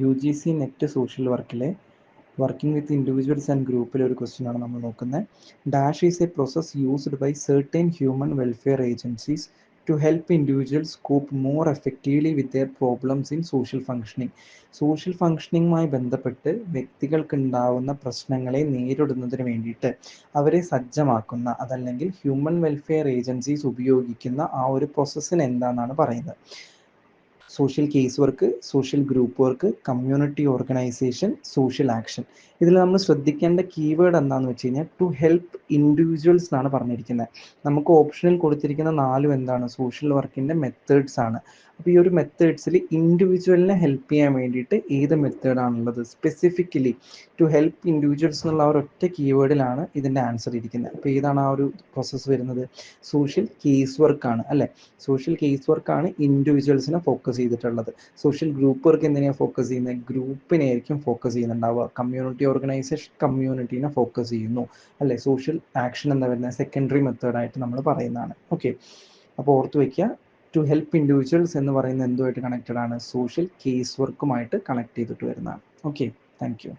UGC net social വർക്കിലെ working with individuals and ഗ്രൂപ്പിലെ ഒരു ക്വസ്റ്റ്യൻ ആണ് നമ്മൾ നോക്കുന്നത്. Dash is a process used by certain human welfare agencies to help individuals cope more effectively with their problems in social functioning. Social ഫങ്ഷനിങ്ങുമായി ബന്ധപ്പെട്ട് വ്യക്തികൾക്ക് ഉണ്ടാവുന്ന പ്രശ്നങ്ങളെ നേരിടുന്നതിന് വേണ്ടിയിട്ട് അവരെ സജ്ജമാക്കുന്ന, അതല്ലെങ്കിൽ ഹ്യൂമൻ വെൽഫെയർ ഏജൻസീസ് ഉപയോഗിക്കുന്ന ആ ഒരു പ്രോസസ്സിന് എന്താണെന്നാണ് പറയുന്നത്. Social case work, social group work, community organisation, social action. ഇതിൽ നമ്മൾ ശ്രദ്ധിക്കേണ്ട കീവേഡ് എന്താണെന്ന് വെച്ച് കഴിഞ്ഞാൽ ടു ഹെൽപ്പ് ഇൻഡിവിജ്വൽസ് എന്നാണ് പറഞ്ഞിരിക്കുന്നത്. നമുക്ക് ഓപ്ഷനിൽ കൊടുത്തിരിക്കുന്ന 4 എന്താണ്? സോഷ്യൽ വർക്കിൻ്റെ മെത്തേഡ്സ് ആണ്. അപ്പോൾ ഈ ഒരു മെത്തേഡ്സിൽ ഇൻഡിവിജ്വലിനെ ഹെൽപ്പ് ചെയ്യാൻ വേണ്ടിയിട്ട് ഏത് മെത്തേഡാണുള്ളത്? സ്പെസിഫിക്കലി ടു ഹെൽപ്പ് ഇൻഡിവിജ്വൽസ് എന്നുള്ള ആ ഒരൊറ്റ കീവേഡിലാണ് ഇതിൻ്റെ ആൻസർ ഇരിക്കുന്നത്. അപ്പോൾ ഏതാണ് ആ ഒരു പ്രോസസ്സ് വരുന്നത്? സോഷ്യൽ കേസ് വർക്കാണ് അല്ലേ? സോഷ്യൽ കേസ് വർക്കാണ് ഇൻഡിവിജ്വൽസിനെ ഫോക്കസ് ചെയ്തിട്ടുള്ളത്. സോഷ്യൽ ഗ്രൂപ്പ് വർക്ക് എന്തിനാണ് ഫോക്കസ് ചെയ്യുന്നത്? ഗ്രൂപ്പിനെ ആയിരിക്കും ഫോക്കസ് ചെയ്യുന്നുണ്ടാവുക. കമ്മ്യൂണിറ്റി ഓർഗനൈസേഷൻ കമ്മ്യൂണിറ്റീനെ ഫോക്കസ് ചെയ്യുന്നു അല്ലേ? സോഷ്യൽ ആക്ഷൻ എന്താ വരുന്നത്? സെക്കൻഡറി മെത്തേഡായിട്ട് നമ്മൾ പറയുന്നതാണ്. ഓക്കെ, അപ്പോൾ ഓർത്ത് വയ്ക്കുക, ടു ഹെൽപ്പ് ഇൻഡിവിജ്വൽസ് എന്ന് പറയുന്നത് എന്തുമായിട്ട് കണക്റ്റഡ് ആണ്? സോഷ്യൽ കേസ് വർക്കുമായിട്ട് കണക്ട് ചെയ്തിട്ട് വരുന്നതാണ്. Okay, thank you.